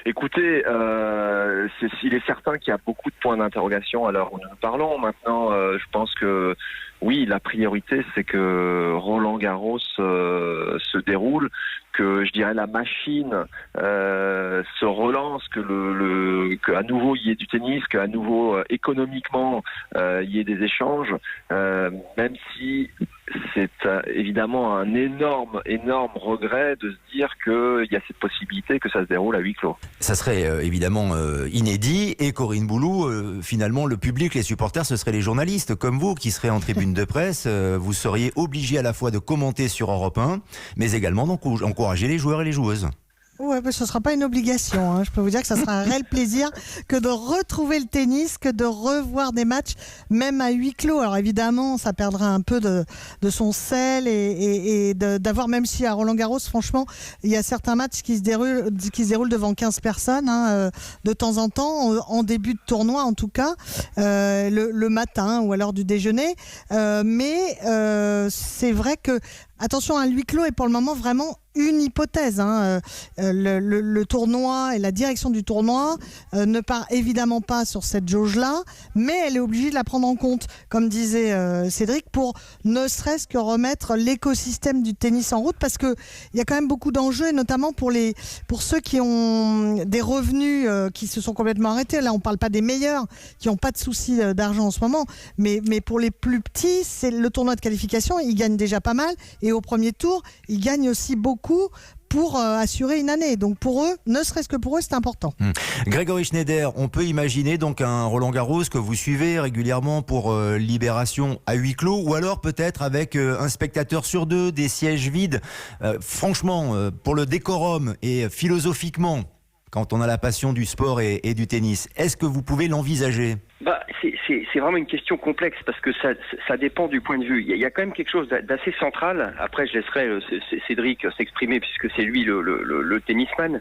Écoutez, il est certain qu'il y a beaucoup de points d'interrogation à l'heure où nous parlons. Maintenant, je pense que oui, la priorité, c'est que Roland-Garros se déroule, que je dirais la machine se relance, que à nouveau il y ait du tennis, qu'à nouveau économiquement il y ait des échanges, même si c'est évidemment un énorme regret de se dire qu'il y a cette possibilité que ça se déroule à huis clos. Ça serait évidemment inédit. Et Corinne Boulou, finalement, le public, les supporters, ce seraient les journalistes comme vous qui seraient en tribune de presse. Vous seriez obligés à la fois de commenter sur Europe 1, mais également d'encourager les joueurs et les joueuses. Ouais, mais ce ne sera pas une obligation. Hein. Je peux vous dire que ça sera un réel plaisir que de retrouver le tennis, que de revoir des matchs, même à huis clos. Alors évidemment, ça perdra un peu de son sel et d'avoir, même si à Roland-Garros, franchement, il y a certains matchs qui se déroulent devant 15 personnes, hein, de temps en temps, en début de tournoi en tout cas, le matin ou à l'heure du déjeuner. Mais c'est vrai que, attention, un huis clos est pour le moment vraiment une hypothèse. Hein. Le tournoi et la direction du tournoi ne part évidemment pas sur cette jauge-là, mais elle est obligée de la prendre en compte, comme disait Cédric, pour ne serait-ce que remettre l'écosystème du tennis en route, parce qu'il y a quand même beaucoup d'enjeux, et notamment pour ceux qui ont des revenus qui se sont complètement arrêtés. Là, on ne parle pas des meilleurs, qui n'ont pas de soucis d'argent en ce moment, mais pour les plus petits, c'est le tournoi de qualification, ils gagnent déjà pas mal, et au premier tour, ils gagnent aussi beaucoup pour assurer une année. Donc pour eux, ne serait-ce que pour eux, c'est important. Grégory Schneider, on peut imaginer donc un Roland-Garros que vous suivez régulièrement pour Libération à huis clos, ou alors peut-être avec un spectateur sur deux, des sièges vides. Franchement, pour le décorum et philosophiquement, quand on a la passion du sport et du tennis, est-ce que vous pouvez l'envisager ? C'est vraiment une question complexe parce que ça dépend du point de vue. Il y a quand même quelque chose d'assez central. Après, je laisserai Cédric s'exprimer puisque c'est lui le tennisman.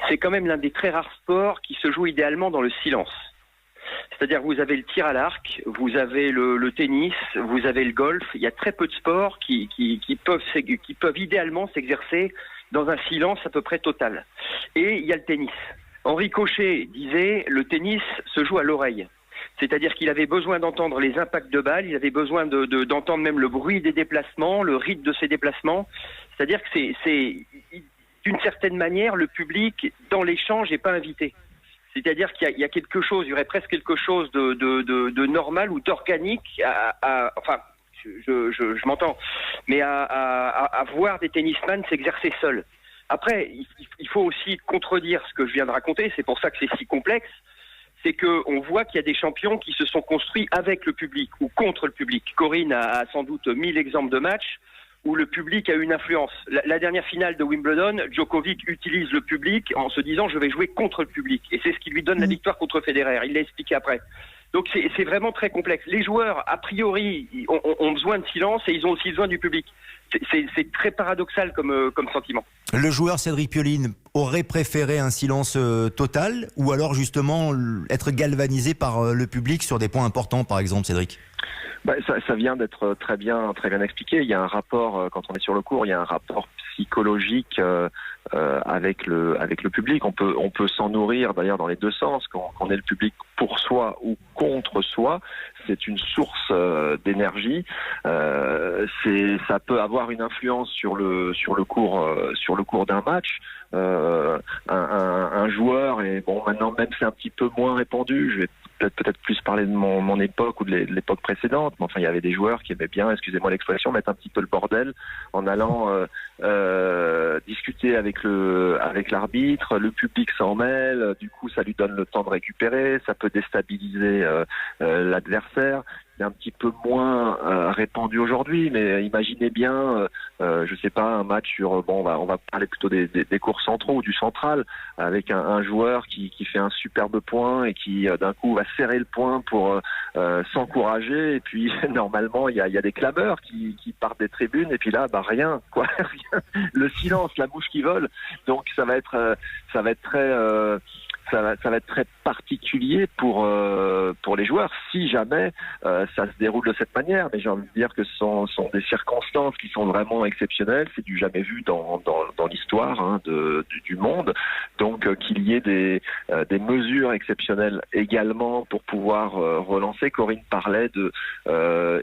C'est quand même l'un des très rares sports qui se joue idéalement dans le silence. C'est-à-dire que vous avez le tir à l'arc, vous avez le tennis, vous avez le golf. Il y a très peu de sports qui peuvent idéalement s'exercer dans un silence à peu près total. Et il y a le tennis. Henri Cochet disait « le tennis se joue à l'oreille ». C'est-à-dire qu'il avait besoin d'entendre les impacts de balles, il avait besoin d'entendre même le bruit des déplacements, le rythme de ses déplacements. C'est-à-dire que c'est d'une certaine manière, le public, dans l'échange, n'est pas invité. C'est-à-dire qu'il y a quelque chose, il y aurait presque quelque chose de normal ou d'organique enfin, je m'entends, mais à voir des tennisman s'exercer seuls. Après, il faut aussi contredire ce que je viens de raconter, c'est pour ça que c'est si complexe. C'est qu'on voit qu'il y a des champions qui se sont construits avec le public ou contre le public. Corinne a sans doute 1000 exemples de matchs où le public a une influence. La dernière finale de Wimbledon, Djokovic utilise le public en se disant « je vais jouer contre le public ». Et c'est ce qui lui donne la victoire contre Federer. Il l'a expliqué après. Donc c'est vraiment très complexe. Les joueurs, a priori, ont besoin de silence et ils ont aussi besoin du public. C'est très paradoxal comme sentiment. Le joueur Cédric Pioline aurait préféré un silence total ou alors justement être galvanisé par le public sur des points importants, par exemple, Cédric ? Ça vient d'être très bien expliqué. Il y a un rapport, quand on est sur le court, il y a un rapport psychologique avec le public. On peut s'en nourrir d'ailleurs dans les deux sens, qu'on ait le public pour soi ou contre soi. C'est une source d'énergie. Ça peut avoir une influence sur le cours d'un match. Un joueur, et bon, maintenant même c'est un petit peu moins répandu. Je vais peut-être plus parler de mon époque ou de l'époque précédente, mais enfin il y avait des joueurs qui aimaient bien, excusez-moi l'expression, mettre un petit peu le bordel en allant discuter avec l'arbitre, le public s'en mêle, du coup ça lui donne le temps de récupérer, ça peut déstabiliser l'adversaire. C'est un petit peu moins répandu aujourd'hui, mais imaginez bien, je sais pas, un match sur, on va parler plutôt des cours centraux ou du central, avec un joueur qui fait un superbe point et qui d'un coup va serrer le point pour s'encourager, et puis normalement il y a des clameurs qui partent des tribunes, et puis là rien, rien, le silence, la mouche qui vole. Donc ça va être très ça va être très particulier pour les joueurs si jamais ça se déroule de cette manière. Mais j'ai envie de dire que ce sont des circonstances qui sont vraiment exceptionnelles. C'est du jamais vu dans l'histoire du monde. Donc qu'il y ait des mesures exceptionnelles également pour pouvoir relancer. Corinne parlait de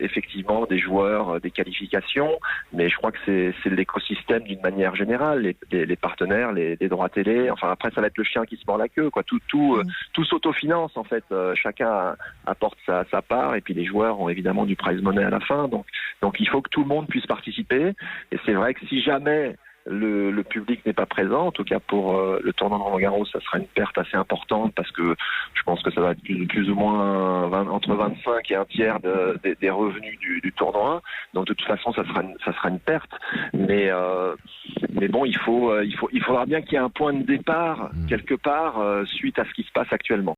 effectivement des joueurs, des qualifications, mais je crois que c'est l'écosystème d'une manière générale, les partenaires, les droits télé. Enfin après ça va être le chien qui se mord la queue, quoi. Tout s'autofinance en fait. Chacun apporte sa part et puis les joueurs ont évidemment du prize money à la fin. Donc il faut que tout le monde puisse participer. Et c'est vrai que si jamais le public n'est pas présent, en tout cas pour le tournoi de Roland-Garros, ça sera une perte assez importante parce que je pense que ça va être plus ou moins entre 25 et un tiers des revenus du tournoi. Donc de toute façon, ça sera une perte. Mais bon, il faudra bien qu'il y ait un point de départ quelque part suite à ce qui se passe actuellement.